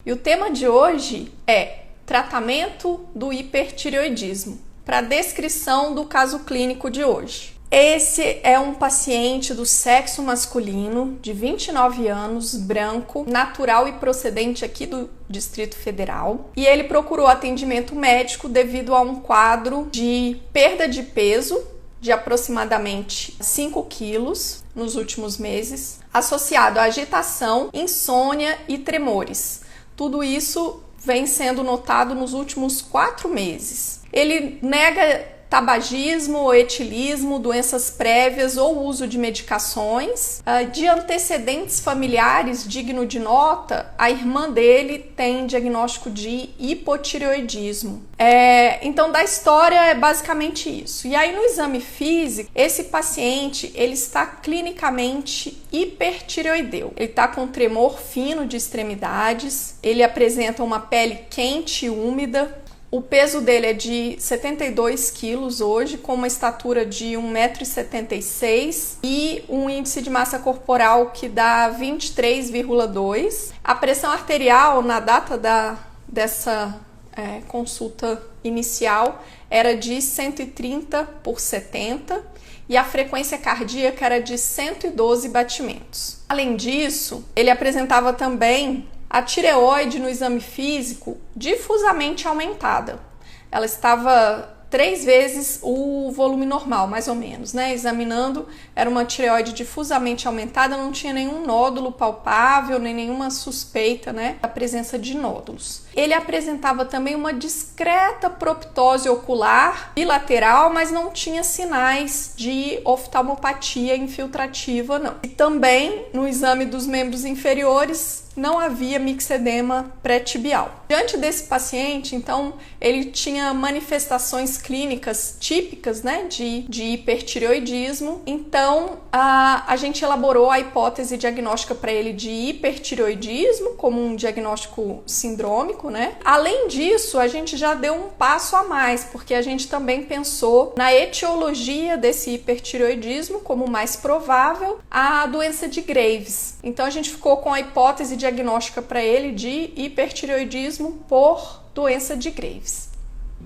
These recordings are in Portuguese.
E o tema de hoje é tratamento do hipertireoidismo, para a descrição do caso clínico de hoje. Esse é um paciente do sexo masculino, de 29 anos, branco, natural e procedente aqui do Distrito Federal. E ele procurou atendimento médico devido a um quadro de perda de peso de aproximadamente 5 quilos nos últimos meses, associado a agitação, insônia e tremores. Tudo isso vem sendo notado nos últimos 4 meses. Ele nega tabagismo ou etilismo, doenças prévias ou uso de medicações. De antecedentes familiares digno de nota, a irmã dele tem diagnóstico de hipotireoidismo. Então, da história é basicamente isso. E aí, no exame físico, esse paciente ele está clinicamente hipertireoideu. Ele está com tremor fino de extremidades, ele apresenta uma pele quente e úmida. O peso dele é de 72 quilos hoje, com uma estatura de 1,76 m e um índice de massa corporal que dá 23,2. A pressão arterial na data dessa consulta inicial era de 130/70 e a frequência cardíaca era de 112 batimentos. Além disso, ele apresentava também a tireoide no exame físico difusamente aumentada. Ela estava 3 vezes o volume normal, mais ou menos, né? Examinando, era uma tireoide difusamente aumentada, não tinha nenhum nódulo palpável, nem nenhuma suspeita, né, da presença de nódulos. Ele apresentava também uma discreta proptose ocular bilateral, mas não tinha sinais de oftalmopatia infiltrativa, não. E também, no exame dos membros inferiores, não havia mixedema pré-tibial. Diante desse paciente, então, ele tinha manifestações clínicas típicas, né, de hipertireoidismo. Então, a gente elaborou a hipótese diagnóstica para ele de hipertireoidismo como um diagnóstico sindrômico, né? Além disso, a gente já deu um passo a mais, porque a gente também pensou na etiologia desse hipertireoidismo como mais provável, a doença de Graves. Então, a gente ficou com a hipótese diagnóstica para ele de hipertireoidismo por doença de Graves.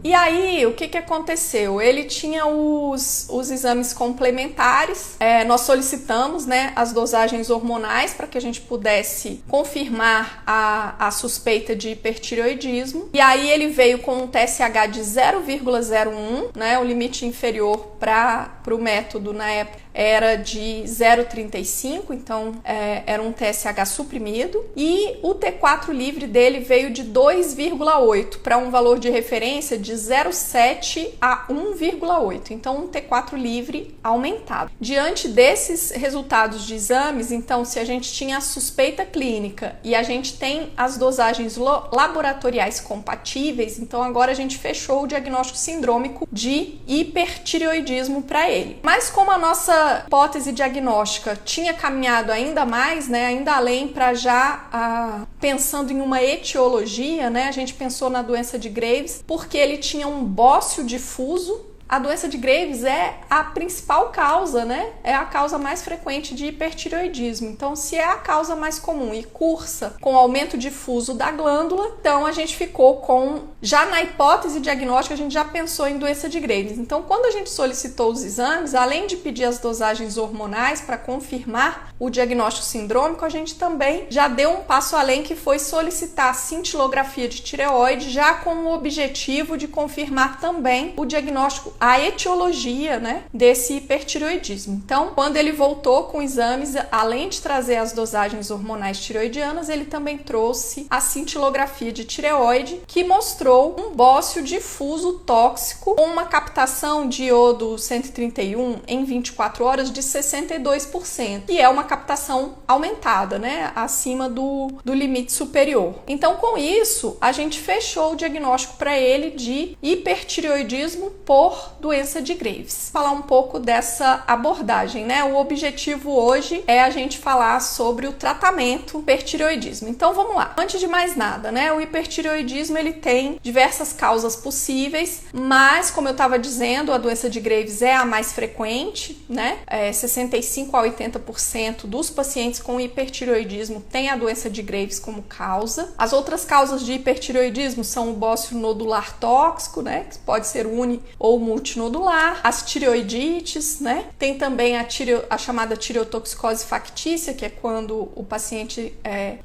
E aí, o que aconteceu? Ele tinha os exames complementares, nós solicitamos, né, as dosagens hormonais para que a gente pudesse confirmar a suspeita de hipertireoidismo. E aí ele veio com um TSH de 0,01, né, o limite inferior para o método na época era de 0,35, então era um TSH suprimido, e o T4 livre dele veio de 2,8 para um valor de referência de 0,7 a 1,8, então um T4 livre aumentado. Diante desses resultados de exames, então, se a gente tinha a suspeita clínica e a gente tem as dosagens laboratoriais compatíveis, então agora a gente fechou o diagnóstico sindrômico de hipertireoidismo para ele. Mas como a nossa hipótese diagnóstica tinha caminhado ainda mais, né, ainda além, para já pensando em uma etiologia, né, a gente pensou na doença de Graves, porque ele tinha um bócio difuso. A doença de Graves é a principal causa, né? É a causa mais frequente de hipertireoidismo. Então, se é a causa mais comum e cursa com aumento difuso da glândula, então a gente ficou com, já na hipótese diagnóstica, a gente já pensou em doença de Graves. Então, quando a gente solicitou os exames, além de pedir as dosagens hormonais para confirmar o diagnóstico sindrômico, a gente também já deu um passo além, que foi solicitar a cintilografia de tireoide, já com o objetivo de confirmar também o diagnóstico, a etiologia, né, desse hipertireoidismo. Então, quando ele voltou com exames, além de trazer as dosagens hormonais tireoidianas, ele também trouxe a cintilografia de tireoide, que mostrou um bócio difuso tóxico com uma captação de iodo 131 em 24 horas de 62%, e é uma captação aumentada, né, acima do limite superior. Então, com isso, a gente fechou o diagnóstico para ele de hipertireoidismo por doença de Graves. Vou falar um pouco dessa abordagem, né? O objetivo hoje é a gente falar sobre o tratamento do hipertireoidismo. Então vamos lá. Antes de mais nada, né? O hipertireoidismo ele tem diversas causas possíveis, mas como eu estava dizendo, a doença de Graves é a mais frequente, né? 65 a 80% dos pacientes com hipertireoidismo têm a doença de Graves como causa. As outras causas de hipertireoidismo são o bócio nodular tóxico, né? Que pode ser uni ou multinodular, as tireoidites, né? Tem também a chamada tireotoxicose factícia, que é quando o paciente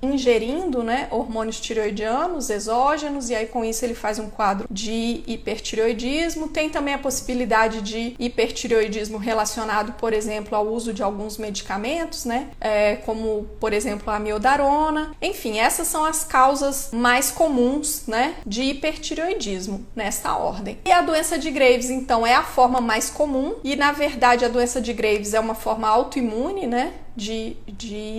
ingerindo, né, hormônios tireoidianos exógenos, e aí com isso ele faz um quadro de hipertireoidismo. Tem também a possibilidade de hipertireoidismo relacionado, por exemplo, ao uso de alguns medicamentos, né, como, por exemplo, a amiodarona. Enfim, essas são as causas mais comuns, né, de hipertireoidismo nesta ordem. E a doença de Graves, então, é a forma mais comum, e na verdade a doença de Graves é uma forma autoimune, né, de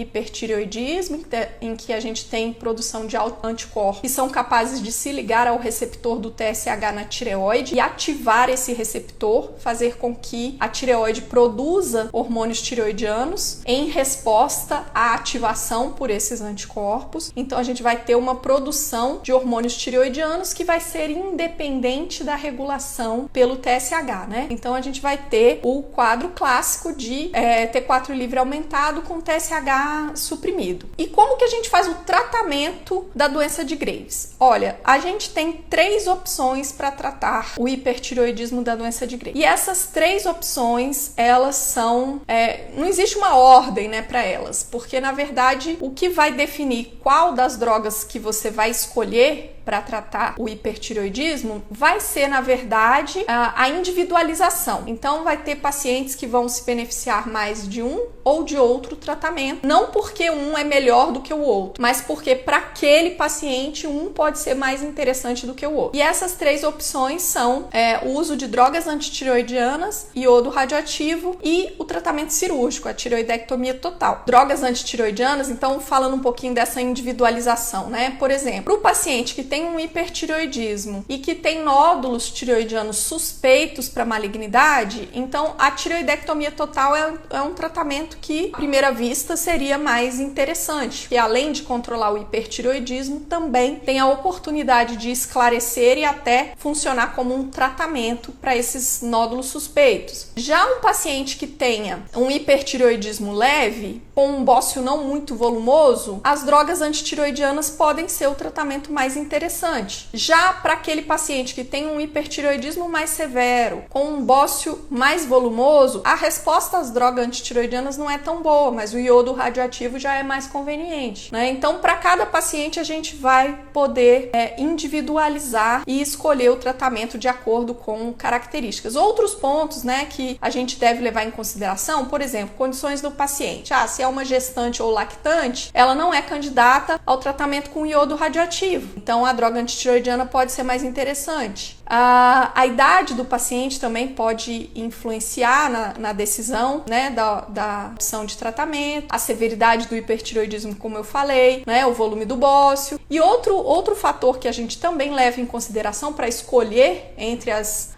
hipertireoidismo, em que a gente tem produção de anticorpos que são capazes de se ligar ao receptor do TSH na tireoide e ativar esse receptor, fazer com que a tireoide produza hormônios tireoidianos em resposta à ativação por esses anticorpos. Então a gente vai ter uma produção de hormônios tireoidianos que vai ser independente da regulação pelo TSH, né? Então a gente vai ter o quadro clássico de T4 livre aumentado com TSH suprimido. E como que a gente faz o tratamento da doença de Graves? Olha, a gente tem 3 opções para tratar o hipertireoidismo da doença de Graves. E essas 3 opções, elas são... não existe uma ordem, né, para elas, porque na verdade o que vai definir qual das drogas que você vai escolher para tratar o hipertireoidismo vai ser, na verdade, a individualização. Então, vai ter pacientes que vão se beneficiar mais de um ou de outro tratamento, não porque um é melhor do que o outro, mas porque para aquele paciente um pode ser mais interessante do que o outro. E essas 3 opções são o uso de drogas antitireoidianas, iodo radioativo e o tratamento cirúrgico, a tireoidectomia total. Drogas antitireoidianas, então, falando um pouquinho dessa individualização, né? Por exemplo, para o paciente que tem um hipertireoidismo e que tem nódulos tireoidianos suspeitos para malignidade, então a tireoidectomia total é um tratamento que, à primeira vista, seria mais interessante, e além de controlar o hipertireoidismo, também tem a oportunidade de esclarecer e até funcionar como um tratamento para esses nódulos suspeitos. Já um paciente que tenha um hipertireoidismo leve, com um bócio não muito volumoso, as drogas antitireoidianas podem ser o tratamento mais interessante. Já para aquele paciente que tem um hipertireoidismo mais severo, com um bócio mais volumoso, a resposta às drogas antitireoidianas não é tão boa, mas o iodo radioativo já é mais conveniente, né? Então, para cada paciente, a gente vai poder individualizar e escolher o tratamento de acordo com características. Outros pontos, né, que a gente deve levar em consideração, por exemplo, condições do paciente. Se é uma gestante ou lactante, ela não é candidata ao tratamento com iodo radioativo. Então, a droga antitireoidiana pode ser mais interessante. A idade do paciente também pode influenciar na decisão, né, da opção de tratamento, a severidade do hipertireoidismo, como eu falei, né, o volume do bócio. E outro fator que a gente também leva em consideração para escolher entre as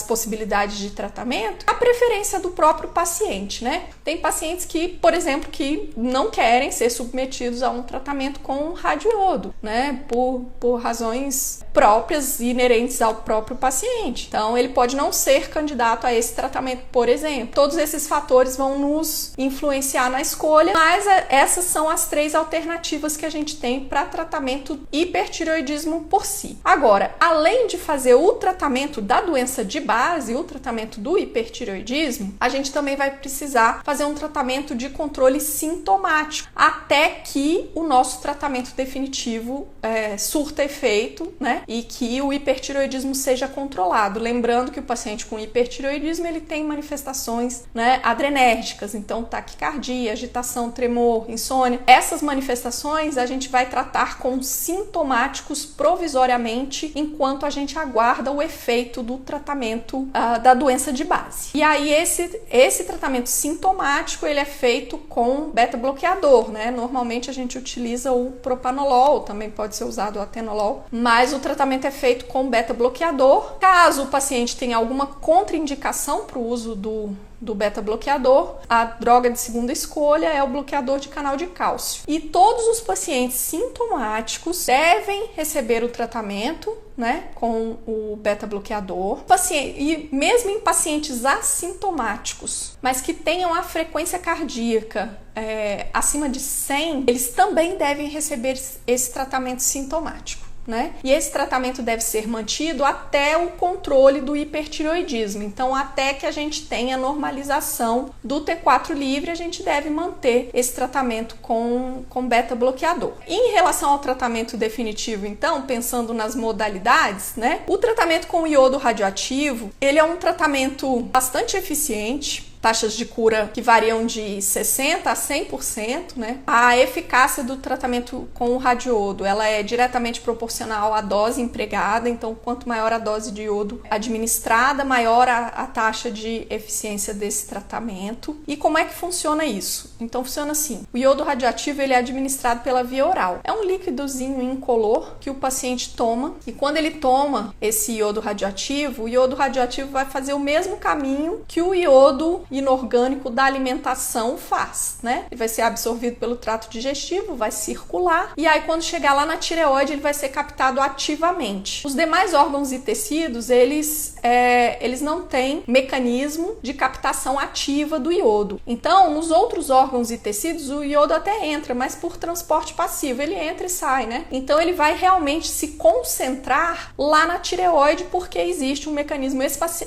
possibilidades de tratamento, a preferência do próprio paciente, né? Tem pacientes que, por exemplo, que não querem ser submetidos a um tratamento com radioiodo, né? Por razões próprias e inerentes ao próprio paciente. Então, ele pode não ser candidato a esse tratamento, por exemplo. Todos esses fatores vão nos influenciar na escolha, mas essas são as 3 alternativas que a gente tem para tratamento do hipertireoidismo por si. Agora, além de fazer o tratamento da doença de base, o tratamento do hipertireoidismo, a gente também vai precisar fazer um tratamento de controle sintomático, até que o nosso tratamento definitivo surta efeito, né? E que o hipertireoidismo seja controlado. Lembrando que o paciente com hipertireoidismo, ele tem manifestações, né, adrenérgicas, então taquicardia, agitação, tremor, insônia. Essas manifestações a gente vai tratar com sintomáticos provisoriamente, enquanto a gente aguarda o efeito do tratamento tratamento da doença de base. E aí esse tratamento sintomático ele é feito com beta-bloqueador, né? Normalmente a gente utiliza o propanolol, também pode ser usado o atenolol, mas o tratamento é feito com beta-bloqueador. Caso o paciente tenha alguma contraindicação para o uso do beta-bloqueador, a droga de segunda escolha é o bloqueador de canal de cálcio. E todos os pacientes sintomáticos devem receber o tratamento, né, com o beta-bloqueador. E mesmo em pacientes assintomáticos, mas que tenham a frequência cardíaca acima de 100, eles também devem receber esse tratamento sintomático. Né? E esse tratamento deve ser mantido até o controle do hipertireoidismo. Então, até que a gente tenha normalização do T4 livre, a gente deve manter esse tratamento com beta-bloqueador. Em relação ao tratamento definitivo, então, pensando nas modalidades, né? O tratamento com iodo radioativo, ele é um tratamento bastante eficiente, taxas de cura que variam de 60% a 100%, né? A eficácia do tratamento com o radiodo, ela é diretamente proporcional à dose empregada, então quanto maior a dose de iodo administrada, maior a taxa de eficiência desse tratamento. E como é que funciona isso? Então funciona assim, o iodo radioativo ele é administrado pela via oral. É um líquidozinho incolor que o paciente toma, e quando ele toma esse iodo radioativo, o iodo radioativo vai fazer o mesmo caminho que o iodo inorgânico da alimentação faz, né? Ele vai ser absorvido pelo trato digestivo, vai circular, e aí quando chegar lá na tireoide ele vai ser captado ativamente. Os demais órgãos e tecidos, eles não têm mecanismo de captação ativa do iodo. Então, nos outros órgãos e tecidos, o iodo até entra, mas por transporte passivo, ele entra e sai, né? Então, ele vai realmente se concentrar lá na tireoide, porque existe um mecanismo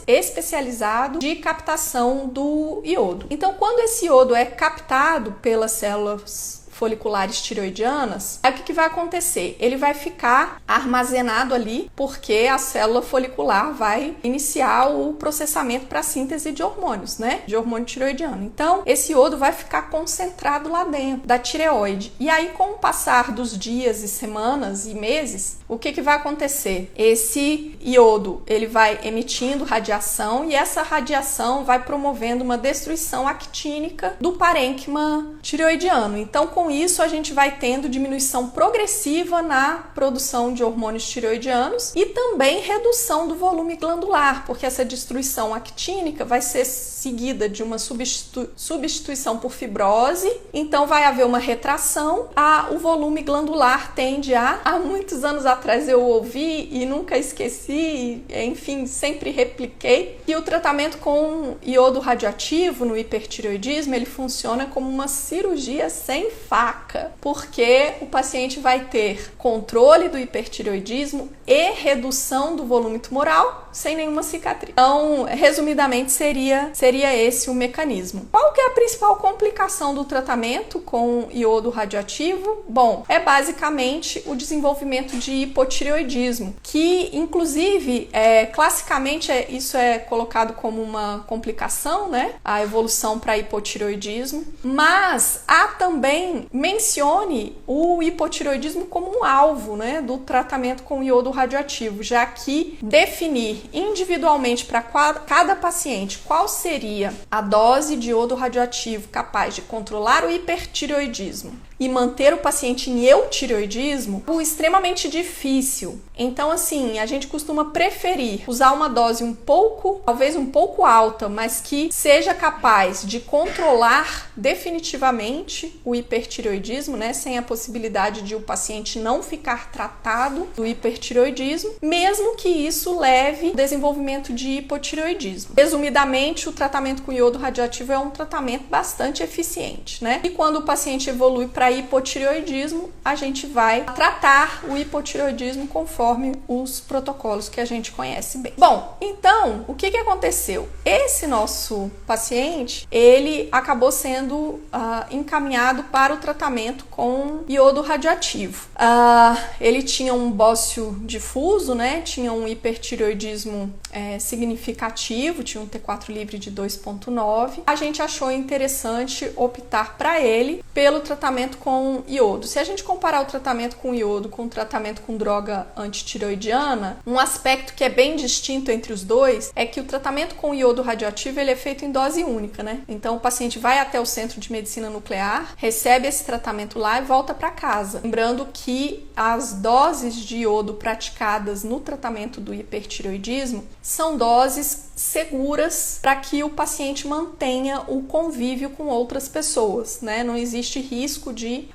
especializado de captação do iodo. Então, quando esse iodo é captado pelas células foliculares tireoidianas, aí o que vai acontecer? Ele vai ficar armazenado ali, porque a célula folicular vai iniciar o processamento para a síntese de hormônios, né? De hormônio tireoidiano. Então, esse iodo vai ficar concentrado lá dentro da tireoide. E aí, com o passar dos dias e semanas e meses, o que vai acontecer? Esse iodo, ele vai emitindo radiação, e essa radiação vai promovendo uma destruição actínica do parênquima tireoidiano. Então, com isso, a gente vai tendo diminuição progressiva na produção de hormônios tireoidianos e também redução do volume glandular, porque essa destruição actínica vai ser seguida de uma substituição por fibrose, então vai haver uma retração, o volume glandular tende há muitos anos atrás eu ouvi e nunca esqueci, enfim, sempre repliquei, que o tratamento com iodo radioativo no hipertireoidismo, ele funciona como uma cirurgia sem faca, porque o paciente vai ter controle do hipertireoidismo e redução do volume tumoral sem nenhuma cicatriz. Então, resumidamente, seria esse o mecanismo. Qual que é a principal complicação do tratamento com iodo radioativo? Bom, é basicamente o desenvolvimento de hipotireoidismo, que, inclusive, classicamente isso é colocado como uma complicação, né? A evolução para hipotireoidismo, mas há também, mencione o hipotireoidismo como um alvo, né, do tratamento com iodo radioativo, já que definir individualmente para cada paciente qual seria a dose de iodo radioativo capaz de controlar o hipertireoidismo e manter o paciente em eutireoidismo é extremamente difícil. Então, assim, a gente costuma preferir usar uma dose talvez um pouco alta, mas que seja capaz de controlar definitivamente o hipertireoidismo, né, sem a possibilidade de o paciente não ficar tratado do hipertireoidismo, mesmo que isso leve ao desenvolvimento de hipotireoidismo. Resumidamente, o tratamento com iodo radioativo é um tratamento bastante eficiente, né? E quando o paciente evolui para hipotireoidismo, a gente vai tratar o hipotireoidismo conforme os protocolos que a gente conhece bem. Bom, então, o que aconteceu? Esse nosso paciente, ele acabou sendo encaminhado para o tratamento com iodo radioativo. Ele tinha um bócio difuso, né? Tinha um hipertireoidismo significativo, tinha um T4 livre de 2,9. A gente achou interessante optar para ele pelo tratamento com iodo. Se a gente comparar o tratamento com iodo com o tratamento com droga antitireoidiana, um aspecto que é bem distinto entre os dois é que o tratamento com iodo radioativo ele é feito em dose única, né? Então o paciente vai até o centro de medicina nuclear, recebe esse tratamento lá e volta para casa. Lembrando que as doses de iodo praticadas no tratamento do hipertireoidismo são doses seguras para que o paciente mantenha o convívio com outras pessoas, né? Não existe risco de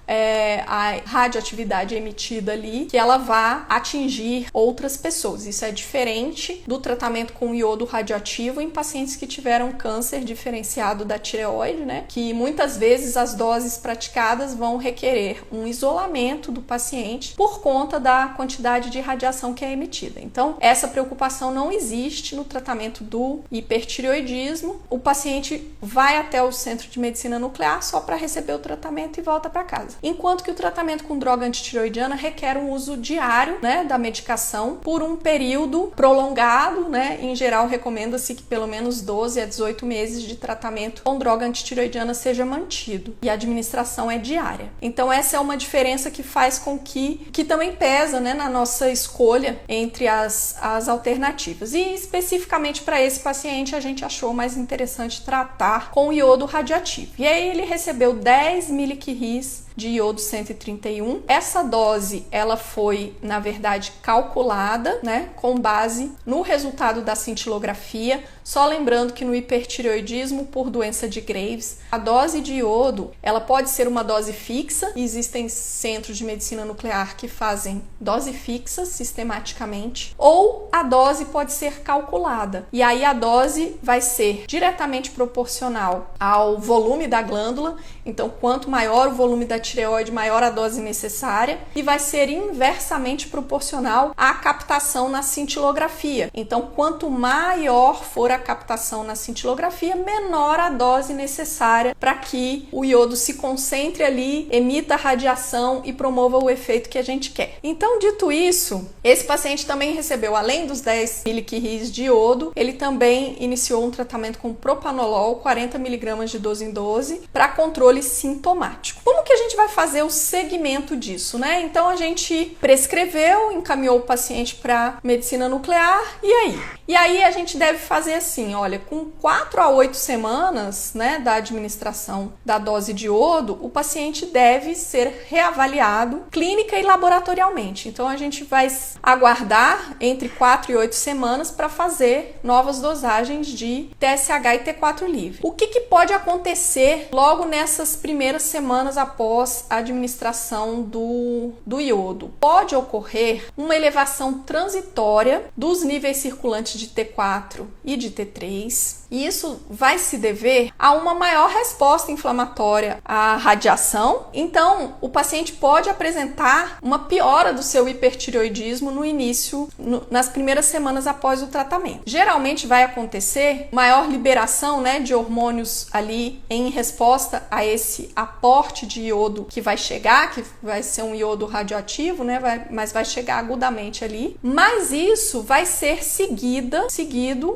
a radioatividade emitida ali que ela vá atingir outras pessoas. Isso é diferente do tratamento com iodo radioativo em pacientes que tiveram câncer diferenciado da tireoide, né? Que muitas vezes as doses praticadas vão requerer um isolamento do paciente por conta da quantidade de radiação que é emitida. Então, essa preocupação não existe no tratamento do hipertireoidismo. O paciente vai até o centro de medicina nuclear só para receber o tratamento e volta para casa. Enquanto que o tratamento com droga antitireoidiana requer um uso diário, né, da medicação por um período prolongado, né? Em geral, recomenda-se que pelo menos 12 a 18 meses de tratamento com droga antitireoidiana seja mantido. E a administração é diária. Então, essa é uma diferença que faz com que também pesa, né, na nossa escolha entre as alternativas. E especificamente para esse paciente, a gente achou mais interessante tratar com iodo radioativo. E aí ele recebeu 10 miliquirris de iodo 131. Essa dose, ela foi, na verdade, calculada, né, com base no resultado da cintilografia. Só lembrando que no hipertireoidismo por doença de Graves, a dose de iodo, ela pode ser uma dose fixa. Existem centros de medicina nuclear que fazem dose fixa sistematicamente, ou a dose pode ser calculada. E aí a dose vai ser diretamente proporcional ao volume da glândula. Então, quanto maior o volume da tireoide, maior a dose necessária, e vai ser inversamente proporcional à captação na cintilografia. Então, quanto maior for a captação na cintilografia, menor a dose necessária para que o iodo se concentre ali, emita radiação e promova o efeito que a gente quer. Então, dito isso, esse paciente também recebeu, além dos 10 miliquirris de iodo, ele também iniciou um tratamento com propanolol, 40 mg de 12 em 12, para controle sintomático. Como que a gente vai fazer o segmento disso, né? Então, a gente prescreveu, encaminhou o paciente para medicina nuclear, e aí a gente deve fazer assim, olha, com 4 a 8 semanas, né, da administração da dose de iodo, o paciente deve ser reavaliado clínica e laboratorialmente. Então, a gente vai aguardar entre 4 e 8 semanas para fazer novas dosagens de TSH e T4 livre. O que pode acontecer logo nessas primeiras semanas após a administração do iodo? Pode ocorrer uma elevação transitória dos níveis circulantes de T4 e de T3. E isso vai se dever a uma maior resposta inflamatória à radiação. Então, o paciente pode apresentar uma piora do seu hipertireoidismo no início, nas primeiras semanas após o tratamento. Geralmente vai acontecer maior liberação, né, de hormônios ali em resposta a esse aporte de iodo que vai chegar, que vai ser um iodo radioativo, né, mas vai chegar agudamente ali. Mas isso vai ser seguido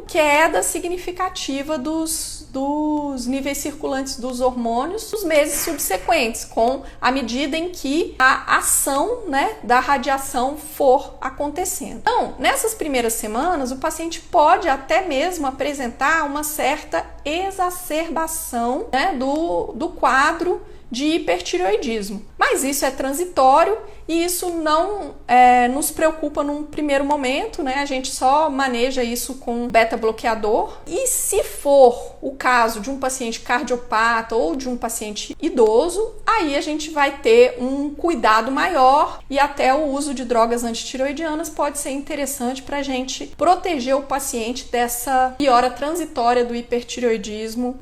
queda significativa dos níveis circulantes dos hormônios nos meses subsequentes, com a medida em que a ação, né, da radiação for acontecendo. Então, nessas primeiras semanas, o paciente pode até mesmo apresentar uma certa exacerbação, né, do quadro de hipertireoidismo. Mas isso é transitório e isso não nos preocupa num primeiro momento, né? A gente só maneja isso com beta-bloqueador. E se for o caso de um paciente cardiopata ou de um paciente idoso, aí a gente vai ter um cuidado maior e até o uso de drogas antitireoidianas pode ser interessante para a gente proteger o paciente dessa piora transitória do hipertireoidismo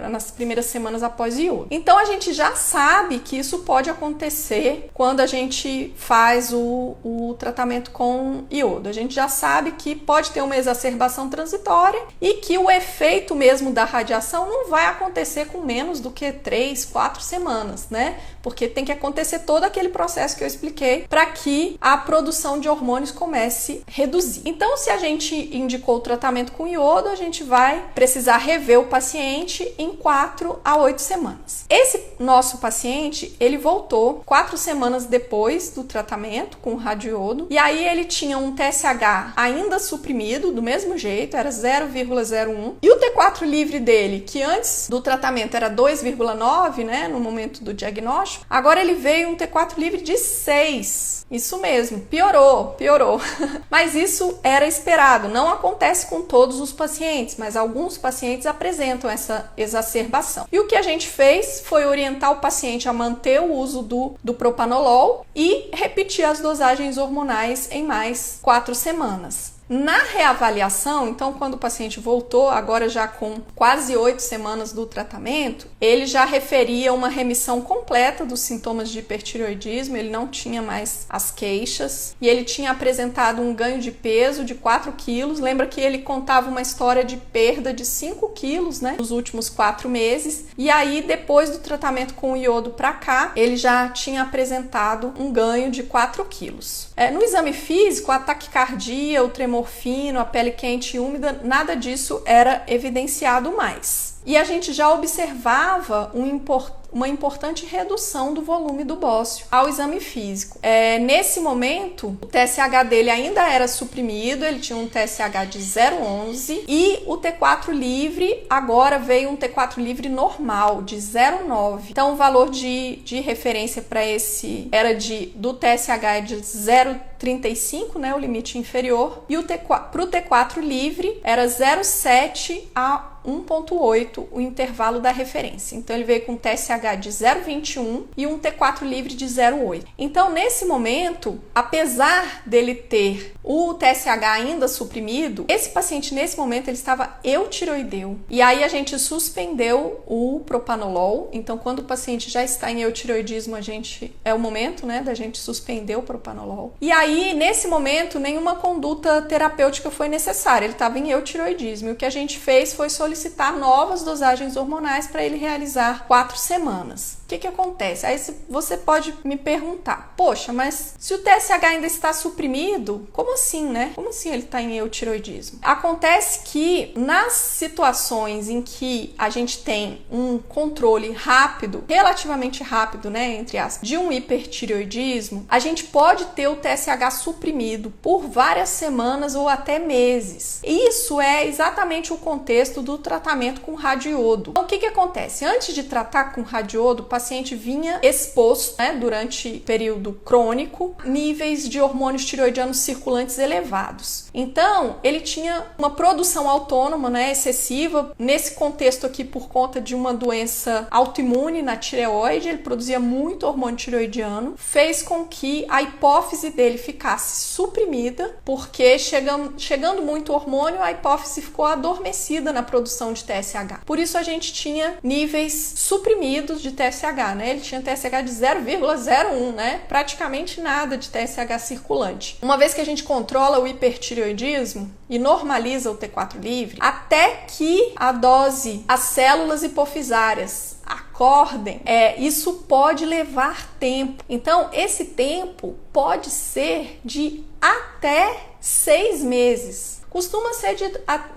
nas primeiras semanas após iodo. Então, a gente já sabe que isso pode acontecer quando a gente faz o tratamento com iodo. A gente já sabe que pode ter uma exacerbação transitória e que o efeito mesmo da radiação não vai acontecer com menos do que 3, 4 semanas, né? Porque tem que acontecer todo aquele processo que eu expliquei para que a produção de hormônios comece a reduzir. Então, se a gente indicou o tratamento com iodo, a gente vai precisar rever o paciente em 4 a 8 semanas. Esse nosso nosso paciente, ele voltou 4 semanas depois do tratamento com o radioiodo, e aí ele tinha um TSH ainda suprimido, do mesmo jeito, era 0,01, e o T4 livre dele, que antes do tratamento era 2,9, né, no momento do diagnóstico, agora ele veio um T4 livre de 6. Isso mesmo, piorou. Mas isso era esperado, não acontece com todos os pacientes, mas alguns pacientes apresentam essa exacerbação. E o que a gente fez foi orientar o paciente a manter o uso do propanolol e repetir as dosagens hormonais em mais 4 semanas. Na reavaliação, então, quando o paciente voltou, agora já com quase 8 semanas do tratamento, ele já referia uma remissão completa dos sintomas de hipertireoidismo, ele não tinha mais as queixas e ele tinha apresentado um ganho de peso de 4 quilos. Lembra que ele contava uma história de perda de 5 quilos, né, nos últimos 4 meses. E aí, depois do tratamento com o iodo para cá, ele já tinha apresentado um ganho de 4 quilos. No exame físico, a taquicardia, o tremor fino, a pele quente e úmida, nada disso era evidenciado mais. E a gente já observava uma importante redução do volume do bócio ao exame físico. Nesse momento, o TSH dele ainda era suprimido, ele tinha um TSH de 0,11 e o T4 livre, agora veio um T4 livre normal, de 0,9. Então, o valor de referência para esse era do TSH é de 0,35, né, o limite inferior, e para o T4 livre era 0,7 a 1,8 o intervalo da referência. Então, ele veio com um TSH de 0,21 e um T4 livre de 0,8. Então, nesse momento, apesar dele ter o TSH ainda suprimido, esse paciente, nesse momento, ele estava eutiroideu. E aí, a gente suspendeu o propanolol. Então, quando o paciente já está em eutiroidismo, é o momento, né, da gente suspender o propanolol. E aí, nesse momento, nenhuma conduta terapêutica foi necessária. Ele estava em eutiroidismo. E o que a gente fez foi solicitar novas dosagens hormonais para ele realizar 4 semanas. O que acontece? Aí você pode me perguntar, poxa, mas se o TSH ainda está suprimido, como assim, né? Como assim ele está em eutiroidismo? Acontece que nas situações em que a gente tem um controle rápido, relativamente rápido, né, entre aspas, de um hipertireoidismo, a gente pode ter o TSH suprimido por várias semanas ou até meses. Isso é exatamente o contexto do tratamento com radioiodo. Então, o que acontece? Antes de tratar com radioiodo, o paciente vinha exposto, né, durante período crônico, níveis de hormônios tireoidianos circulantes elevados. Então, ele tinha uma produção autônoma, né, excessiva. Nesse contexto aqui, por conta de uma doença autoimune na tireoide, ele produzia muito hormônio tireoidiano, fez com que a hipófise dele ficasse suprimida, porque chegando muito hormônio, a hipófise ficou adormecida na produção de TSH. Por isso, a gente tinha níveis suprimidos de TSH, né? Ele tinha TSH de 0,01, né? Praticamente nada de TSH circulante. Uma vez que a gente controla o hipertireoidismo e normaliza o T4 livre, até que a dose, as células hipofisárias acordem, isso pode levar tempo. Então, esse tempo pode ser de até 6 meses. Costuma ser de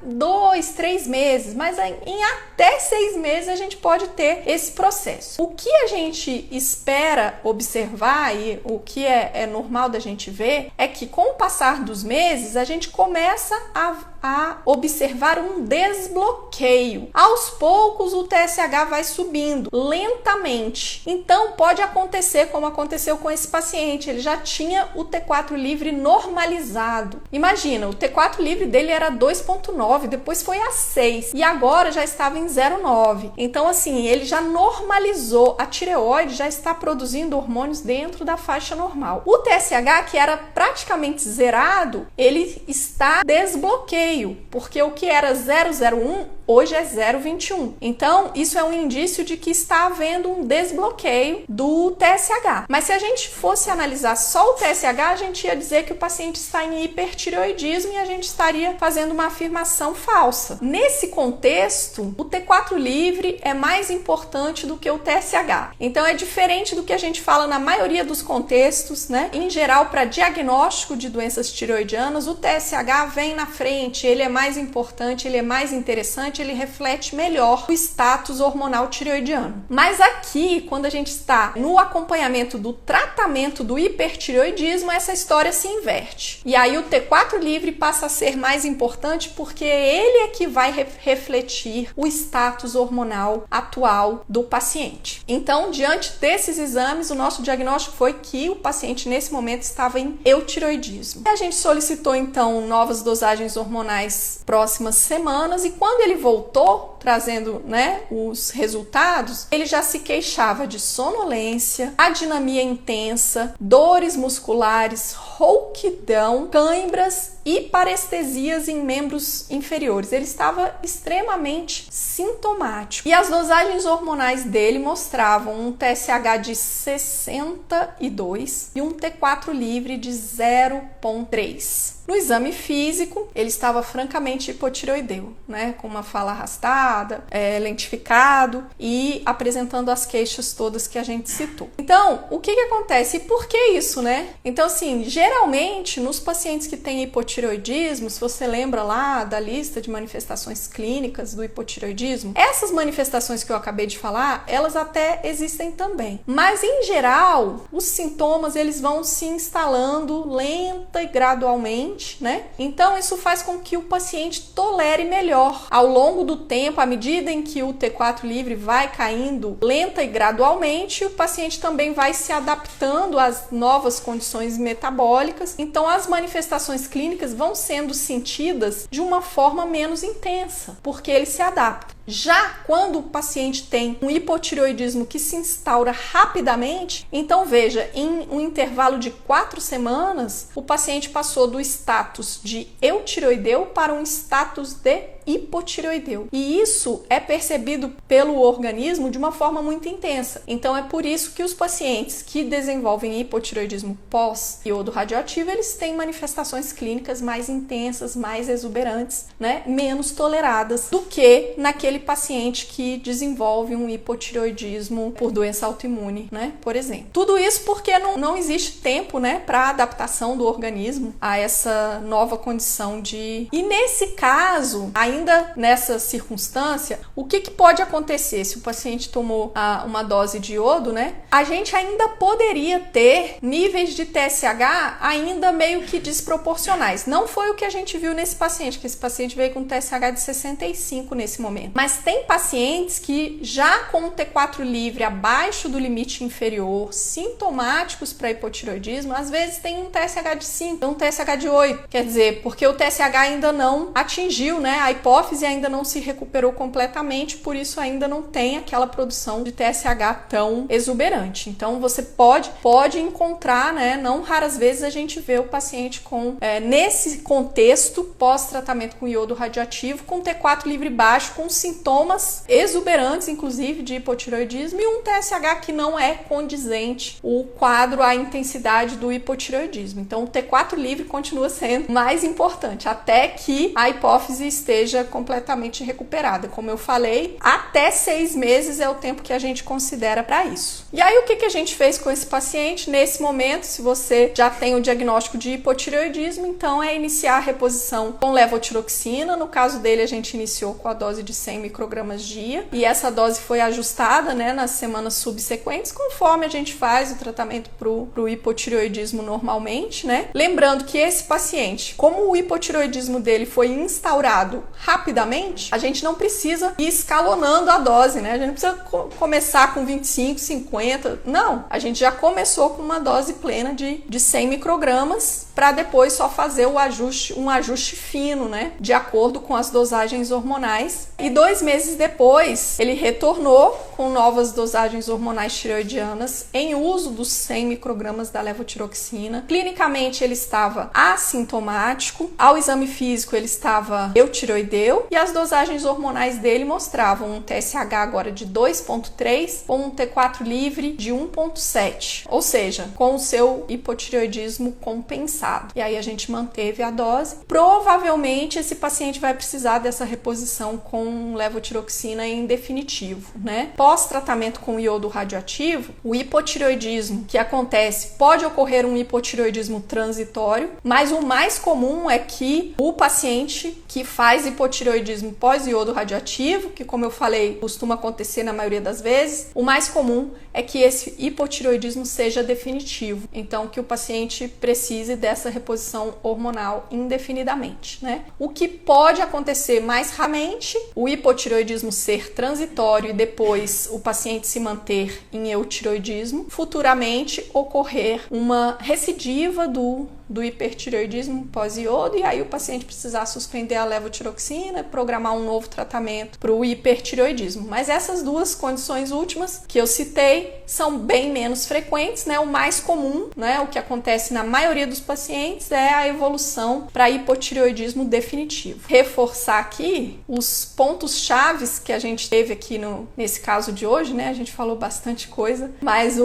2, 3 meses, mas em até 6 meses a gente pode ter esse processo. O que a gente espera observar e o que é normal da gente ver é que com o passar dos meses a gente começa a observar um desbloqueio. Aos poucos o TSH vai subindo lentamente. Então pode acontecer como aconteceu com esse paciente. Ele já tinha o T4 livre normalizado. Imagina, o T4 livre dele era 2,9, depois foi a 6 e agora já estava em 0,9. Então assim, ele já normalizou, a tireoide já está produzindo hormônios dentro da faixa normal. O TSH, que era praticamente zerado, ele está desbloqueio, porque o que era 0,01 hoje é 0,21. Então, isso é um indício de que está havendo um desbloqueio do TSH. Mas se a gente fosse analisar só o TSH, a gente ia dizer que o paciente está em hipertireoidismo e a gente está estaria fazendo uma afirmação falsa. Nesse contexto, o T4 livre é mais importante do que o TSH. Então é diferente do que a gente fala na maioria dos contextos, né? Em geral, para diagnóstico de doenças tireoidianas, o TSH vem na frente, ele é mais importante, ele é mais interessante, ele reflete melhor o status hormonal tireoidiano. Mas aqui, quando a gente está no acompanhamento do tratamento do hipertireoidismo, essa história se inverte. E aí o T4 livre passa a ser mais importante porque ele é que vai refletir o status hormonal atual do paciente. Então, diante desses exames, o nosso diagnóstico foi que o paciente nesse momento estava em eutireoidismo. A gente solicitou então novas dosagens hormonais próximas semanas e quando ele voltou, trazendo, né, os resultados, ele já se queixava de sonolência, adinamia intensa, dores musculares, rouquidão, cãibras e parestesias em membros inferiores. Ele estava extremamente sintomático. E as dosagens hormonais dele mostravam um TSH de 62 e um T4 livre de 0,3. No exame físico, ele estava francamente hipotireoideu, né? Com uma fala arrastada, lentificado e apresentando as queixas todas que a gente citou. Então, o que acontece? E por que isso, né? Então, assim, geralmente, nos pacientes que têm hipotireoidismo, se você lembra lá da lista de manifestações clínicas do hipotireoidismo, essas manifestações que eu acabei de falar, elas até existem também. Mas, em geral, os sintomas, eles vão se instalando lenta e gradualmente, né? Então isso faz com que o paciente tolere melhor ao longo do tempo, à medida em que o T4 livre vai caindo lenta e gradualmente, o paciente também vai se adaptando às novas condições metabólicas. Então as manifestações clínicas vão sendo sentidas de uma forma menos intensa, porque ele se adapta. Já quando o paciente tem um hipotireoidismo que se instaura rapidamente, então veja, em um intervalo de 4 semanas, o paciente passou do status de eutireoideu para um status de hipotireoideu. E isso é percebido pelo organismo de uma forma muito intensa. Então é por isso que os pacientes que desenvolvem hipotireoidismo pós-iodo radioativo, eles têm manifestações clínicas mais intensas, mais exuberantes, né? Menos toleradas do que naquele paciente que desenvolve um hipotireoidismo por doença autoimune, né? Por exemplo. Tudo isso porque não existe tempo, né, para adaptação do organismo a essa nova condição de... E nesse caso, ainda nessa circunstância, o que pode acontecer se o paciente tomou uma dose de iodo, né? A gente ainda poderia ter níveis de TSH ainda meio que desproporcionais. Não foi o que a gente viu nesse paciente, que esse paciente veio com TSH de 65 nesse momento. Mas tem pacientes que já com o T4 livre abaixo do limite inferior, sintomáticos para hipotireoidismo, às vezes tem um TSH de 5, um TSH de 8. Quer dizer, porque o TSH ainda não atingiu, né? A hipófise ainda não se recuperou completamente, por isso ainda não tem aquela produção de TSH tão exuberante. Então você pode encontrar, né? Não raras vezes a gente vê o paciente com, nesse contexto, pós-tratamento com iodo radioativo, com T4 livre baixo, com sintomas exuberantes, inclusive, de hipotireoidismo e um TSH que não é condizente o quadro, a intensidade do hipotireoidismo. Então o T4 livre continua sendo mais importante, até que a hipófise esteja completamente recuperada. Como eu falei, até 6 meses é o tempo que a gente considera para isso. E aí o que a gente fez com esse paciente? Nesse momento, se você já tem o diagnóstico de hipotireoidismo, então é iniciar a reposição com levotiroxina. No caso dele, a gente iniciou com a dose de 100 microgramas dia e essa dose foi ajustada, né, nas semanas subsequentes, conforme a gente faz o tratamento pro hipotireoidismo normalmente, né? Lembrando que esse paciente, como o hipotireoidismo dele foi instaurado rapidamente, a gente não precisa ir escalonando a dose, né? A gente não precisa começar com 25, 50, não. A gente já começou com uma dose plena de 100 microgramas para depois só fazer um ajuste fino, né? De acordo com as dosagens hormonais. E 2 meses depois, ele retornou com novas dosagens hormonais tireoidianas em uso dos 100 microgramas da levotiroxina. Clinicamente, ele estava assintomático. Ao exame físico, ele estava eutireoideu e as dosagens hormonais dele mostravam um TSH agora de 2,3 com um T4 livre de 1,7, ou seja, com o seu hipotireoidismo compensado. avançado. E aí a gente manteve a dose. Provavelmente esse paciente vai precisar dessa reposição com levotiroxina em definitivo, né? Pós-tratamento com iodo radioativo, o hipotireoidismo que acontece, pode ocorrer um hipotireoidismo transitório, mas o mais comum é que o paciente que faz hipotireoidismo pós-iodo radioativo, que como eu falei, costuma acontecer na maioria das vezes, o mais comum é que esse hipotireoidismo seja definitivo, então que o paciente precise dessa reposição hormonal indefinidamente, né? O que pode acontecer mais raramente, o hipotireoidismo ser transitório e depois o paciente se manter em eutireoidismo, futuramente ocorrer uma recidiva do hipertireoidismo pós-iodo e aí o paciente precisar suspender a levotiroxina, programar um novo tratamento para o hipertireoidismo. Mas essas duas condições últimas que eu citei são bem menos frequentes, né? O mais comum, né? O que acontece na maioria dos pacientes é a evolução para hipotireoidismo definitivo. Reforçar aqui os pontos chaves que a gente teve aqui nesse caso de hoje, né? A gente falou bastante coisa, mas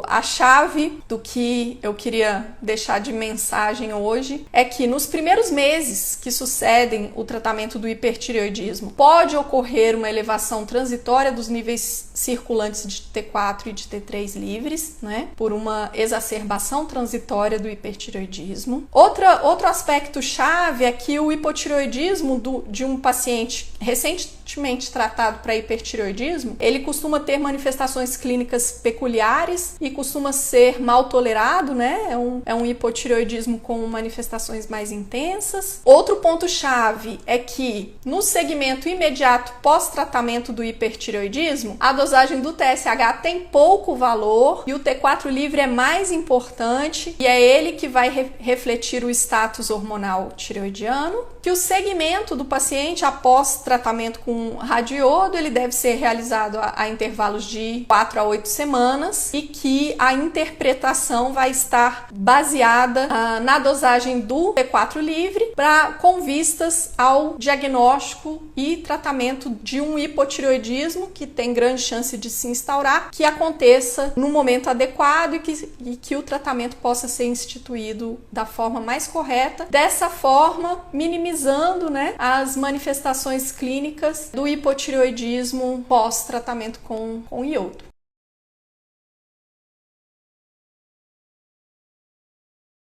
a chave do que eu queria deixar de mensagem hoje é que nos primeiros meses que sucedem o tratamento do hipertireoidismo pode ocorrer uma elevação transitória dos níveis circulantes de T4 e de T3 livres, né, por uma exacerbação transitória do hipertireoidismo. Outro aspecto chave é que o hipotireoidismo de um paciente recentemente tratado para hipertireoidismo, ele costuma ter manifestações clínicas peculiares e costuma ser mal tolerado, né? É um hipotireoidismo com manifestações mais intensas. Outro ponto chave é que no segmento imediato pós-tratamento do hipertireoidismo, a dosagem do TSH tem pouco valor e o T4 livre é mais importante e é ele que vai refletir o status hormonal tireoidiano, que o segmento do paciente após tratamento com radioiodo, ele deve ser realizado a intervalos de 4 a 8 semanas e que a interpretação vai estar baseada na dosagem do T4 livre com vistas ao diagnóstico e tratamento de um hipotireoidismo que tem grande chance de se instaurar, que aconteça no momento adequado e que o tratamento possa ser instituído da forma mais correta, dessa forma minimizando, né, as manifestações clínicas do hipotireoidismo pós-tratamento com iodo.